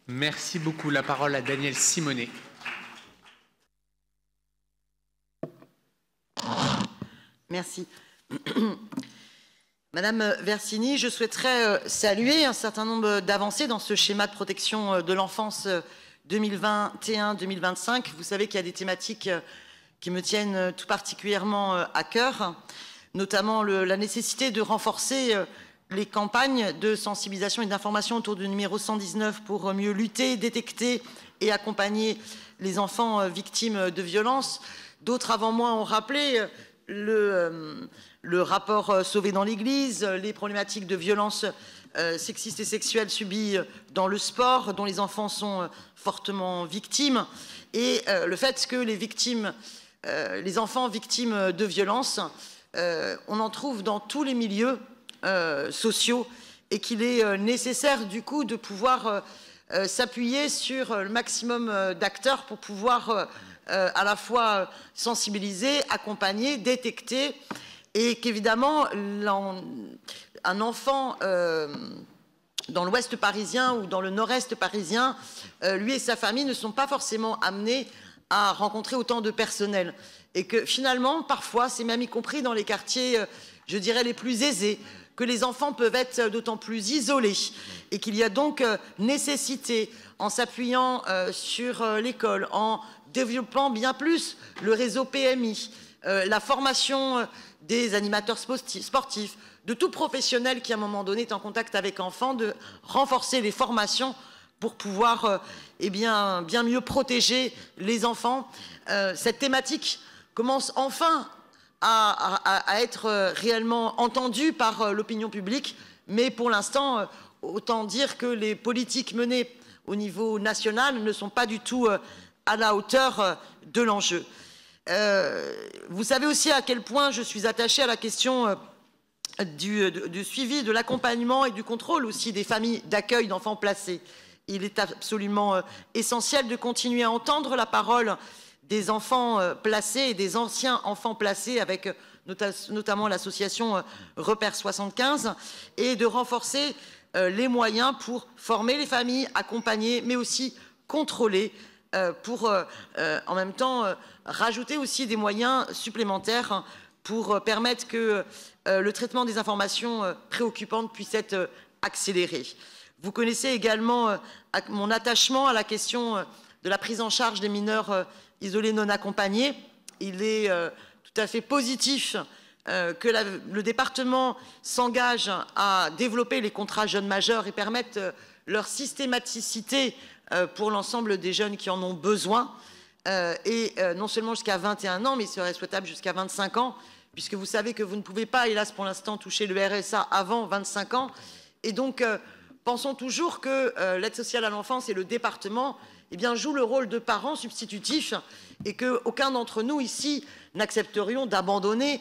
Merci beaucoup. La parole à Daniel Simonet. Merci. Madame Versini, je souhaiterais saluer un certain nombre d'avancées dans ce schéma de protection de l'enfance 2021-2025. Vous savez qu'il y a des thématiques qui me tiennent tout particulièrement à cœur, notamment la nécessité de renforcer les campagnes de sensibilisation et d'information autour du numéro 119 pour mieux lutter, détecter et accompagner les enfants victimes de violences. D'autres avant moi ont rappelé le rapport Sauvé dans l'Église, les problématiques de violences sexistes et sexuelles subies dans le sport, dont les enfants sont fortement victimes, et le fait que les enfants victimes de violences, on en trouve dans tous les milieux sociaux, et qu'il est nécessaire du coup de pouvoir s'appuyer sur le maximum d'acteurs pour pouvoir à la fois sensibiliser, accompagner, détecter, et qu'évidemment un enfant dans l'ouest parisien ou dans le nord-est parisien, lui et sa famille ne sont pas forcément amenés à rencontrer autant de personnel, et que finalement parfois c'est même y compris dans les quartiers je dirais les plus aisés que les enfants peuvent être d'autant plus isolés, et qu'il y a donc nécessité, en s'appuyant sur l'école, en développant bien plus le réseau PMI, la formation des animateurs sportifs, de tout professionnel qui à un moment donné est en contact avec enfants, de renforcer les formations pour pouvoir bien mieux protéger les enfants. Cette thématique commence enfin à être réellement entendue par l'opinion publique, mais pour l'instant, autant dire que les politiques menées au niveau national ne sont pas du tout à la hauteur de l'enjeu. Vous savez aussi à quel point je suis attachée à la question du suivi, de l'accompagnement et du contrôle aussi des familles d'accueil d'enfants placés. Il est absolument essentiel de continuer à entendre la parole des enfants placés et des anciens enfants placés, avec notamment l'association Repère 75, et de renforcer les moyens pour former les familles, accompagner, mais aussi contrôler, pour en même temps rajouter aussi des moyens supplémentaires pour permettre que le traitement des informations préoccupantes puisse être accéléré. Vous connaissez également mon attachement à la question de la prise en charge des mineurs isolés non accompagnés. Il est tout à fait positif que le département s'engage à développer les contrats jeunes majeurs et permettre leur systématicité pour l'ensemble des jeunes qui en ont besoin, et non seulement jusqu'à 21 ans, mais il serait souhaitable jusqu'à 25 ans, puisque vous savez que vous ne pouvez pas, hélas pour l'instant, toucher le RSA avant 25 ans. Et donc, pensons toujours que l'aide sociale à l'enfance et le département jouent le rôle de parents substitutifs, et qu'aucun d'entre nous ici n'accepterions d'abandonner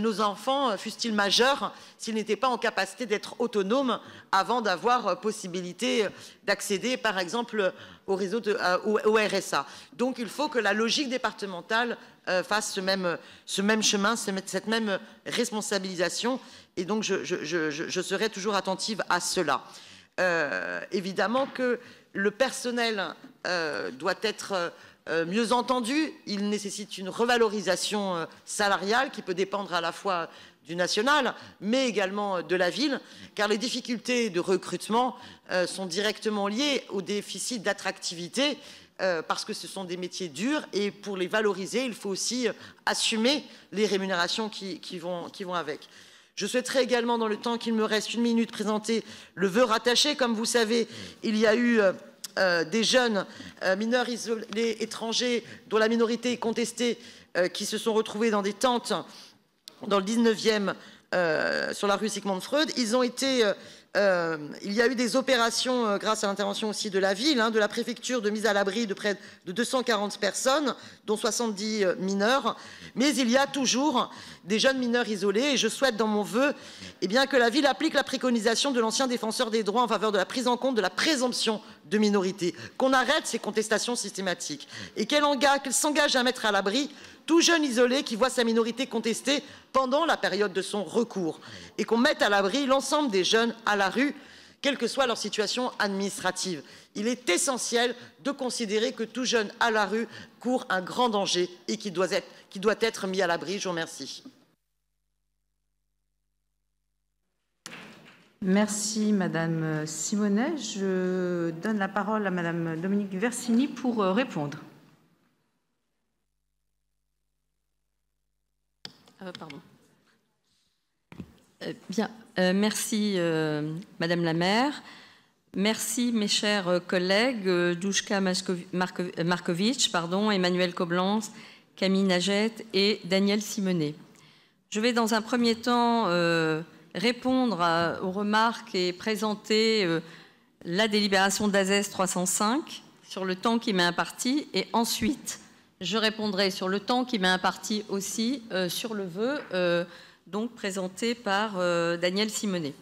nos enfants, fussent-ils majeurs, s'ils n'étaient pas en capacité d'être autonomes avant d'avoir possibilité d'accéder, par exemple, au réseau au RSA. Donc il faut que la logique départementale fasse ce même chemin, cette même responsabilisation, et donc je serai toujours attentive à cela. Évidemment que le personnel doit être mieux entendu. Il nécessite une revalorisation salariale qui peut dépendre à la fois du national, mais également de la ville, car les difficultés de recrutement sont directement liées au déficit d'attractivité, parce que ce sont des métiers durs, et pour les valoriser, il faut aussi assumer les rémunérations qui vont avec. Je souhaiterais également, dans le temps qu'il me reste, 1 minute, présenter le vœu rattaché. Comme vous savez, il y a eu des jeunes mineurs isolés étrangers dont la minorité est contestée, qui se sont retrouvés dans des tentes dans le 19e sur la rue Sigmund Freud. Ils ont été, il y a eu des opérations grâce à l'intervention aussi de la ville, de la préfecture, de mise à l'abri de près de 240 personnes, dont 70 mineurs. Mais il y a toujours des jeunes mineurs isolés, et je souhaite dans mon vœu que la ville applique la préconisation de l'ancien défenseur des droits en faveur de la prise en compte de la présomption de minorité, qu'on arrête ces contestations systématiques, et qu'elle s'engage à mettre à l'abri tout jeune isolé qui voit sa minorité contestée pendant la période de son recours, et qu'on mette à l'abri l'ensemble des jeunes à la rue quelle que soit leur situation administrative. Il est essentiel de considérer que tout jeune à la rue court un grand danger et qui doit être mis à l'abri. Je vous remercie. Merci Madame Simonet. Je donne la parole à Madame Dominique Versini pour répondre. Pardon. Merci Madame la maire. Merci mes chers collègues Douchka Markovic, Emmanuel Koblance, Camille Nagette et Daniel Simonet. Je vais dans un premier temps répondre aux remarques et présenter la délibération d'ASES 305 sur le temps qui m'est imparti, et ensuite je répondrai sur le temps qui m'est imparti aussi sur le vœu donc présenté par Daniel Simonet.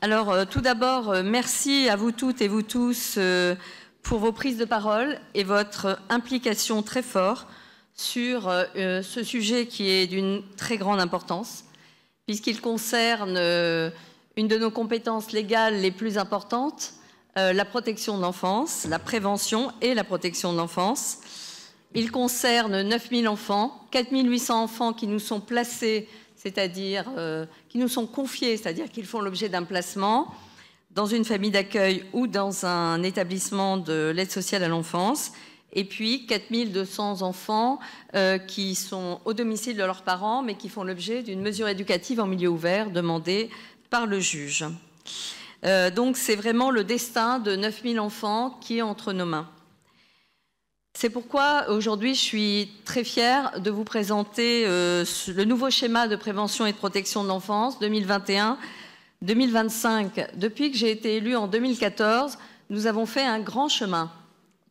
Alors tout d'abord, merci à vous toutes et vous tous pour vos prises de parole et votre implication très forte sur ce sujet qui est d'une très grande importance, puisqu'il concerne une de nos compétences légales les plus importantes, la protection de l'enfance, la prévention et la protection de l'enfance. Il concerne 9000 enfants, 4800 enfants qui nous sont placés, c'est-à-dire qui nous sont confiés, c'est-à-dire qu'ils font l'objet d'un placement dans une famille d'accueil ou dans un établissement de l'aide sociale à l'enfance, et puis 4200 enfants qui sont au domicile de leurs parents, mais qui font l'objet d'une mesure éducative en milieu ouvert demandée par le juge. Donc c'est vraiment le destin de 9000 enfants qui est entre nos mains. C'est pourquoi aujourd'hui je suis très fière de vous présenter le nouveau schéma de prévention et de protection de l'enfance 2021-2025. Depuis que j'ai été élue en 2014, nous avons fait un grand chemin,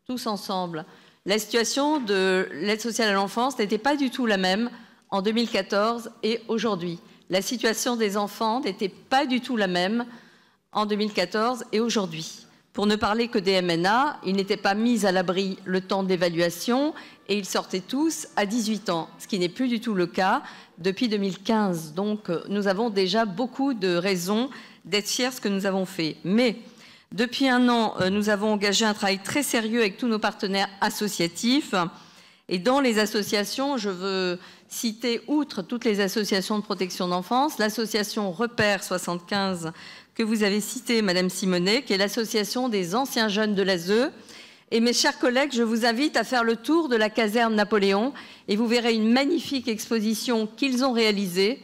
tous ensemble. La situation de l'aide sociale à l'enfance n'était pas du tout la même en 2014 et aujourd'hui. La situation des enfants n'était pas du tout la même en 2014 et aujourd'hui. Pour ne parler que des MNA, ils n'étaient pas mis à l'abri le temps de l'évaluation et ils sortaient tous à 18 ans, ce qui n'est plus du tout le cas depuis 2015. Donc nous avons déjà beaucoup de raisons d'être fiers de ce que nous avons fait. Mais depuis un an, nous avons engagé un travail très sérieux avec tous nos partenaires associatifs. Et dans les associations, je veux citer, outre toutes les associations de protection d'enfance, l'association Repère 75 que vous avez citée, Madame Simonet, qui est l'association des anciens jeunes de l'ASE. Et mes chers collègues, je vous invite à faire le tour de la caserne Napoléon et vous verrez une magnifique exposition qu'ils ont réalisée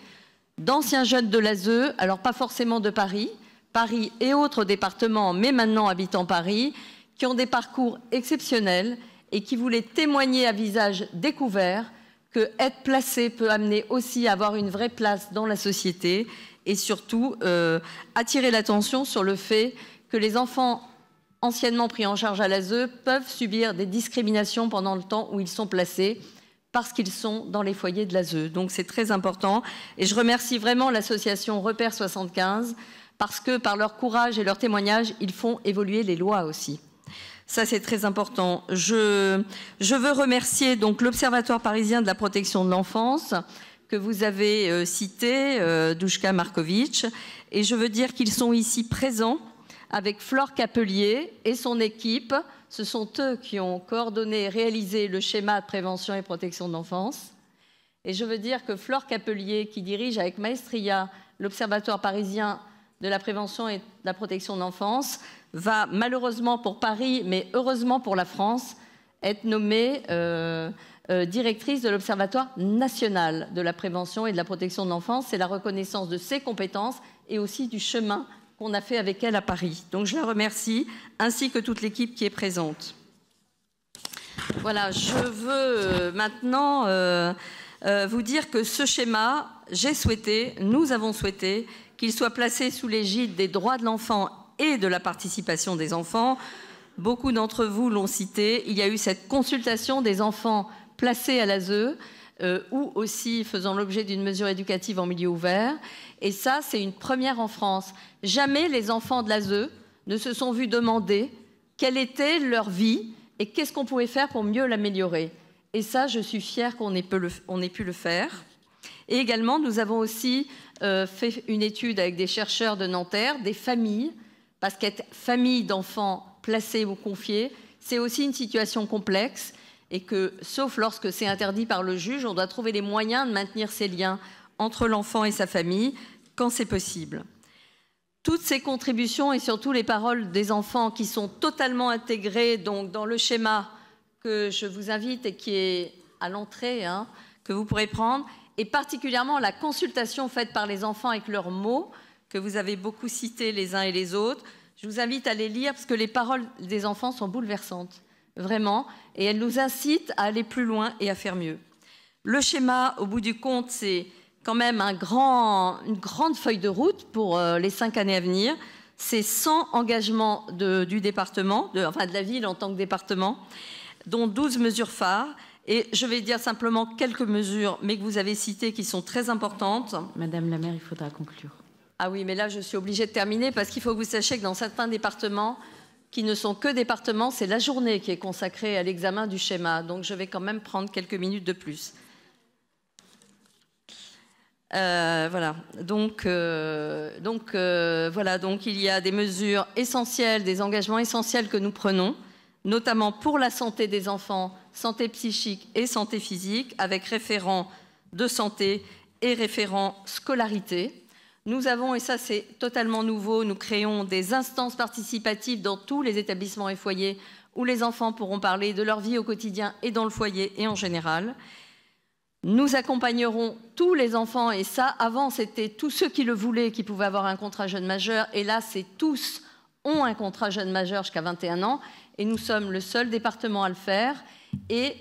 d'anciens jeunes de l'ASE, alors pas forcément de Paris, Paris et autres départements, mais maintenant habitant Paris, qui ont des parcours exceptionnels et qui voulaient témoigner à visage découvert que être placé peut amener aussi à avoir une vraie place dans la société et surtout attirer l'attention sur le fait que les enfants anciennement pris en charge à l'ASE peuvent subir des discriminations pendant le temps où ils sont placés parce qu'ils sont dans les foyers de l'ASE. Donc c'est très important et je remercie vraiment l'association Repère 75 parce que par leur courage et leur témoignage, ils font évoluer les lois aussi. Ça, c'est très important. Je veux remercier donc l'Observatoire parisien de la protection de l'enfance que vous avez cité, Douchka Markovic, et je veux dire qu'ils sont ici présents avec Flore Capelier et son équipe. Ce sont eux qui ont coordonné et réalisé le schéma de prévention et protection de l'enfance. Et je veux dire que Flore Capelier, qui dirige avec maestria l'Observatoire parisien de la prévention et de la protection de l'enfance, va malheureusement pour Paris, mais heureusement pour la France, être nommée directrice de l'Observatoire national de la prévention et de la protection de l'enfance. C'est la reconnaissance de ses compétences et aussi du chemin qu'on a fait avec elle à Paris. Donc je la remercie, ainsi que toute l'équipe qui est présente. Voilà, je veux maintenant vous dire que ce schéma, nous avons souhaité qu'il soit placé sous l'égide des droits de l'enfant et de la participation des enfants. Beaucoup d'entre vous l'ont cité, il y a eu cette consultation des enfants placés à l'ASE ou aussi faisant l'objet d'une mesure éducative en milieu ouvert. Et ça, c'est une première en France. Jamais les enfants de l'ASE ne se sont vus demander quelle était leur vie et qu'est-ce qu'on pouvait faire pour mieux l'améliorer. Et ça, je suis fière qu'on ait pu le faire. Et également, nous avons aussi fait une étude avec des chercheurs de Nanterre, des familles, parce qu'être famille d'enfants placés ou confiés, c'est aussi une situation complexe et que, sauf lorsque c'est interdit par le juge, on doit trouver les moyens de maintenir ces liens entre l'enfant et sa famille quand c'est possible. Toutes ces contributions et surtout les paroles des enfants qui sont totalement intégrées donc, dans le schéma que je vous invite et qui est à l'entrée, hein, que vous pourrez prendre, et particulièrement la consultation faite par les enfants avec leurs mots, que vous avez beaucoup cités les uns et les autres. Je vous invite à les lire parce que les paroles des enfants sont bouleversantes, vraiment, et elles nous incitent à aller plus loin et à faire mieux. Le schéma, au bout du compte, c'est quand même une grande feuille de route pour les 5 années à venir. C'est 100 engagements du département, de la ville en tant que département, dont 12 mesures phares. Et je vais dire simplement quelques mesures, mais que vous avez citées, qui sont très importantes. Madame la maire, il faudra conclure. Ah oui, mais là, je suis obligée de terminer parce qu'il faut que vous sachiez que dans certains départements, qui ne sont que départements, c'est la journée qui est consacrée à l'examen du schéma. Donc, je vais quand même prendre quelques minutes de plus. Voilà. Donc, il y a des mesures essentielles, des engagements essentiels que nous prenons, notamment pour la santé des enfants, santé psychique et santé physique, avec référent de santé et référent scolarité. Nous avons, et ça c'est totalement nouveau, nous créons des instances participatives dans tous les établissements et foyers où les enfants pourront parler de leur vie au quotidien et dans le foyer et en général. Nous accompagnerons tous les enfants, et ça, avant, c'était tous ceux qui le voulaient qui pouvaient avoir un contrat jeune majeur, et là, c'est tous ont un contrat jeune majeur jusqu'à 21 ans, et nous sommes le seul département à le faire, et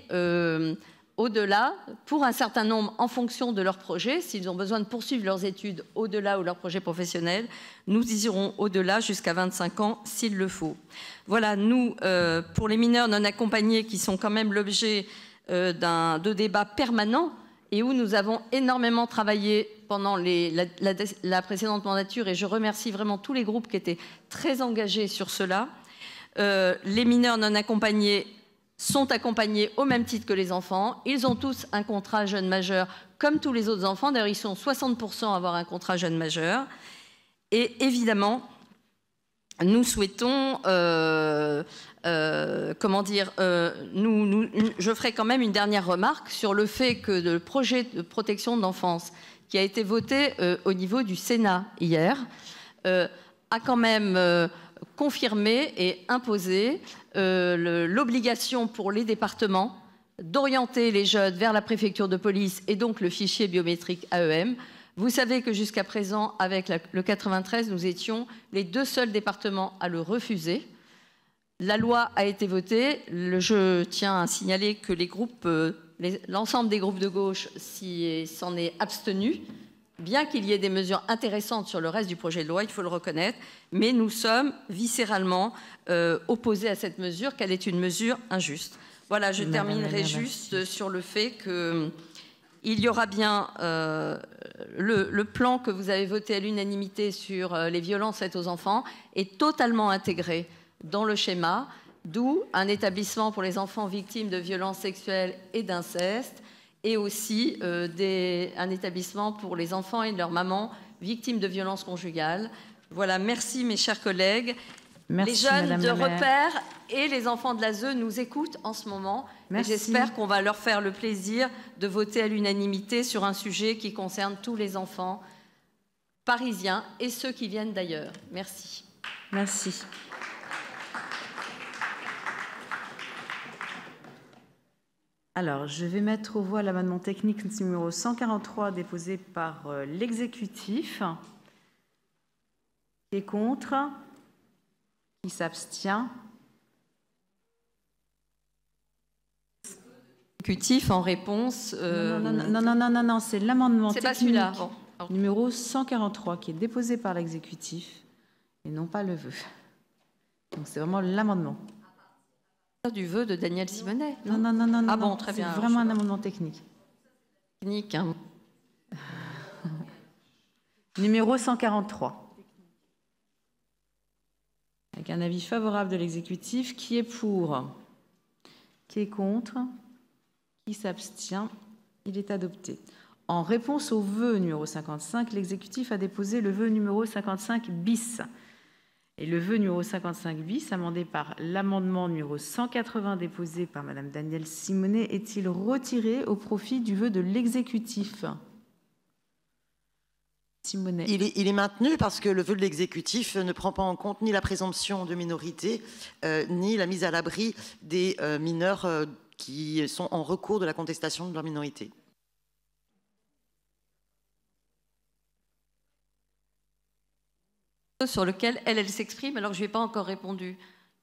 au-delà, pour un certain nombre, en fonction de leur projet, s'ils ont besoin de poursuivre leurs études au-delà ou leur projet professionnel, nous irons au-delà jusqu'à 25 ans s'il le faut. Voilà, nous, pour les mineurs non accompagnés qui sont quand même l'objet de débats permanents et où nous avons énormément travaillé pendant la précédente mandature, et je remercie vraiment tous les groupes qui étaient très engagés sur cela. Les mineurs non accompagnés sont accompagnés au même titre que les enfants. Ils ont tous un contrat jeune majeur comme tous les autres enfants. D'ailleurs, ils sont 60% à avoir un contrat jeune majeur. Et évidemment, nous souhaitons, je ferai quand même une dernière remarque sur le fait que le projet de protection de l'enfance qui a été voté au niveau du Sénat hier a quand même confirmé et imposé l'obligation pour les départements d'orienter les jeunes vers la préfecture de police et donc le fichier biométrique AEM. Vous savez que jusqu'à présent, avec le 93, nous étions les 2 seuls départements à le refuser. La loi a été votée. Je tiens à signaler que l'ensemble des groupes de gauche s'en est abstenu, bien qu'il y ait des mesures intéressantes sur le reste du projet de loi, il faut le reconnaître, mais nous sommes viscéralement opposés à cette mesure, qu'elle est une mesure injuste. Voilà, je terminerai juste sur le fait qu'il y aura bien le plan que vous avez voté à l'unanimité sur les violences faites aux enfants est totalement intégré dans le schéma, d'où un établissement pour les enfants victimes de violences sexuelles et d'inceste, et aussi un établissement pour les enfants et leurs mamans victimes de violences conjugales. Voilà, merci mes chers collègues. Merci, les jeunes de repère et les enfants de l'ASE nous écoutent en ce moment. J'espère qu'on va leur faire le plaisir de voter à l'unanimité sur un sujet qui concerne tous les enfants parisiens et ceux qui viennent d'ailleurs. Merci. Merci. Alors, je vais mettre aux voix l'amendement technique numéro 143 déposé par l'exécutif. Qui est contre? Qui s'abstient? Exécutif en réponse. Non, c'est l'amendement technique. C'est pas celui-là. Bon. Numéro 143 qui est déposé par l'exécutif et non pas le vœu. Donc c'est vraiment l'amendement. Du vœu de Daniel Simonet. Non. Ah bon, très bien. C'est vraiment un amendement technique. Technique, hein. Numéro 143. Avec un avis favorable de l'exécutif, qui est pour? Qui est contre? Qui s'abstient? Il est adopté. En réponse au vœu numéro 55, l'exécutif a déposé le vœu numéro 55 bis. Et le vœu numéro 55 bis, amendé par l'amendement numéro 180 déposé par Madame Danielle Simonet, est-il retiré au profit du vœu de l'exécutif? Simonet. Il est maintenu parce que le vœu de l'exécutif ne prend pas en compte ni la présomption de minorité, ni la mise à l'abri des mineurs qui sont en recours de la contestation de leur minorité. Sur lequel elle s'exprime alors que je lui ai pas encore répondu.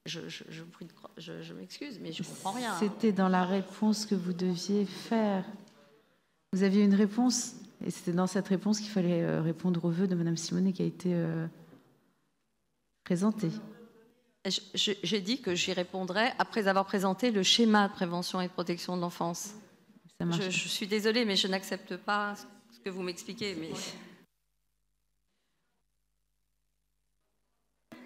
Je m'excuse, mais je ne comprends rien. C'était dans la réponse que vous deviez faire. Vous aviez une réponse, et c'était dans cette réponse qu'il fallait répondre au vœu de Madame Simonet qui a été présenté. J'ai dit que j'y répondrai après avoir présenté le schéma de prévention et de protection de l'enfance. Je suis désolée, mais je n'accepte pas ce que vous m'expliquez. Mais...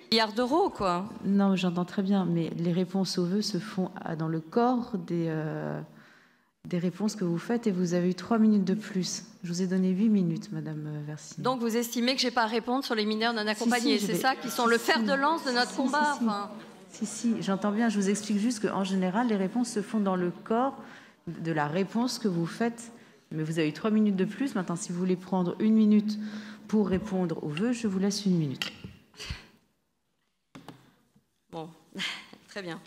milliards d'euros, quoi. Non, j'entends très bien, mais les réponses aux vœux se font dans le corps des réponses que vous faites et vous avez eu 3 minutes de plus. Je vous ai donné 8 minutes, Madame Versini. Donc vous estimez que je n'ai pas à répondre sur les mineurs non accompagnés, c'est ça qui sont le fer de lance de notre combat enfin... Si, j'entends bien, je vous explique juste qu'en général, les réponses se font dans le corps de la réponse que vous faites. Mais vous avez eu 3 minutes de plus. Maintenant, si vous voulez prendre 1 minute pour répondre aux vœux, je vous laisse 1 minute. Bon, très bien.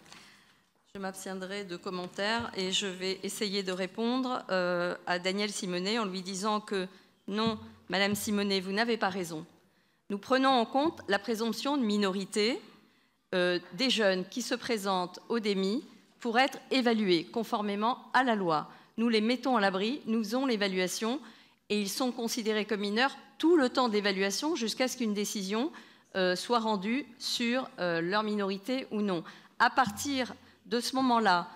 Je m'abstiendrai de commentaires et je vais essayer de répondre à Danielle Simonet en lui disant que non, Madame Simonet, vous n'avez pas raison. Nous prenons en compte la présomption de minorité des jeunes qui se présentent au DEMI pour être évalués conformément à la loi. Nous les mettons à l'abri, nous faisons l'évaluation et ils sont considérés comme mineurs tout le temps d'évaluation jusqu'à ce qu'une décision soit rendue sur leur minorité ou non. À partir de ce moment-là,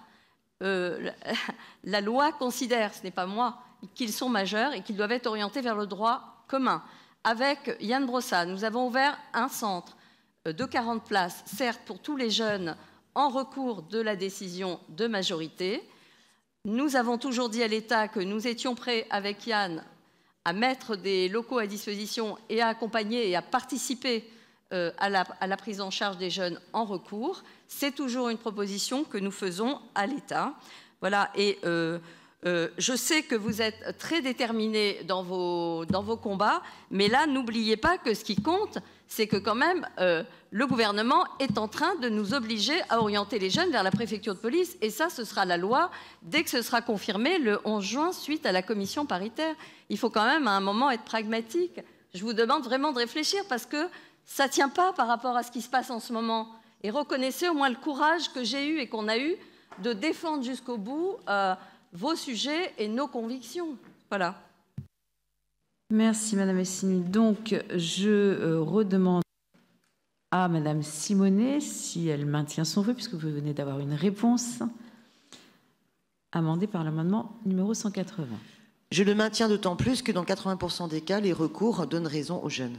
la loi considère, ce n'est pas moi, qu'ils sont majeurs et qu'ils doivent être orientés vers le droit commun. Avec Yann Brossat, nous avons ouvert un centre de 40 places, certes pour tous les jeunes en recours de la décision de majorité. Nous avons toujours dit à l'État que nous étions prêts avec Yann à mettre des locaux à disposition et à accompagner et à participer à la prise en charge des jeunes en recours. C'est toujours une proposition que nous faisons à l'État. Voilà, et je sais que vous êtes très déterminés dans vos combats, mais là, n'oubliez pas que ce qui compte, c'est que quand même, le gouvernement est en train de nous obliger à orienter les jeunes vers la préfecture de police, et ça, ce sera la loi dès que ce sera confirmé le 11 juin, suite à la commission paritaire. Il faut quand même, à un moment, être pragmatique. Je vous demande vraiment de réfléchir, parce que ça ne tient pas par rapport à ce qui se passe en ce moment. Et reconnaissez au moins le courage que j'ai eu et qu'on a eu de défendre jusqu'au bout vos sujets et nos convictions. Voilà. Merci, Madame Essini. Donc, je redemande à Madame Simonet si elle maintient son vœu, puisque vous venez d'avoir une réponse amendée par l'amendement numéro 180. Je le maintiens d'autant plus que dans 80% des cas, les recours donnent raison aux jeunes.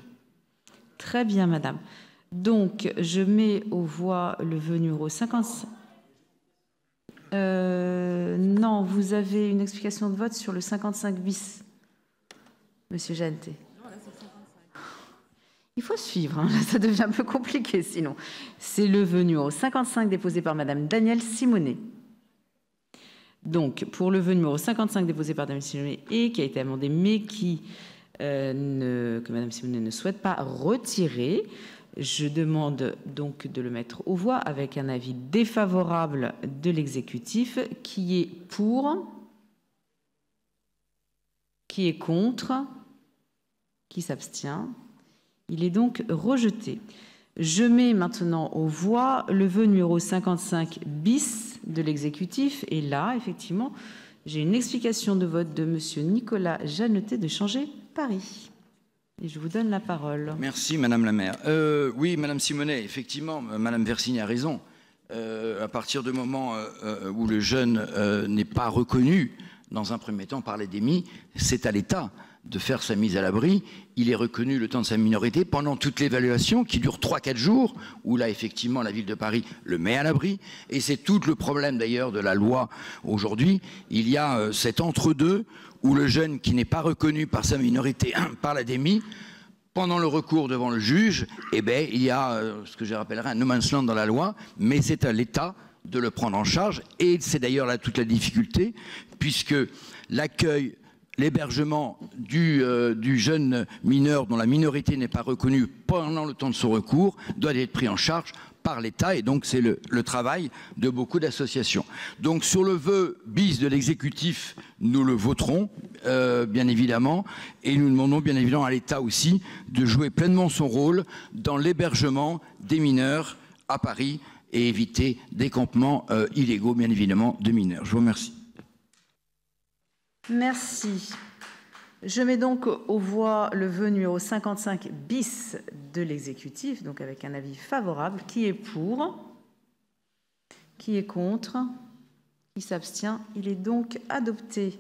Très bien, Madame. Donc, je mets aux voix le vœu numéro 55. Non, vous avez une explication de vote sur le 55 bis, Monsieur Jeantet. Il faut suivre, hein, ça devient un peu compliqué sinon. C'est le vœu numéro 55 déposé par Madame Danielle Simonet. Donc, pour le vœu numéro 55 déposé par Madame Simonet et qui a été amendé, mais que Madame Simonet ne souhaite pas retirer, je demande donc de le mettre aux voix avec un avis défavorable de l'exécutif. Qui est pour? Qui est contre? Qui s'abstient? Il est donc rejeté. Je mets maintenant aux voix le vœu numéro 55 bis de l'exécutif. Et là, effectivement, j'ai une explication de vote de Monsieur Nicolas Jeannetet de Changer Paris. Et je vous donne la parole. Merci, Madame la maire. Oui, Madame Simonet, effectivement, Madame Versini a raison. À partir du moment où le jeune n'est pas reconnu, dans un premier temps, par les DEMI, c'est à l'État de faire sa mise à l'abri, il est reconnu le temps de sa minorité pendant toute l'évaluation qui dure 3-4 jours, où là effectivement la ville de Paris le met à l'abri. Et c'est tout le problème d'ailleurs de la loi aujourd'hui. Il y a cet entre-deux où le jeune qui n'est pas reconnu par sa minorité par l'ADEMI, pendant le recours devant le juge, eh bien, il y a ce que je rappellerai un no man's land dans la loi, mais c'est à l'État de le prendre en charge. Et c'est d'ailleurs là toute la difficulté, puisque l'accueil, l'hébergement du jeune mineur dont la minorité n'est pas reconnue pendant le temps de son recours doit être pris en charge par l'État, et donc c'est le travail de beaucoup d'associations. Donc sur le vœu bis de l'exécutif, nous le voterons bien évidemment, et nous demandons bien évidemment à l'État aussi de jouer pleinement son rôle dans l'hébergement des mineurs à Paris et éviter des campements illégaux bien évidemment de mineurs. Je vous remercie. Merci. Je mets donc aux voix le vœu numéro 55 bis de l'exécutif, donc avec un avis favorable. Qui est pour? Qui est contre? Qui s'abstient? Il est donc adopté.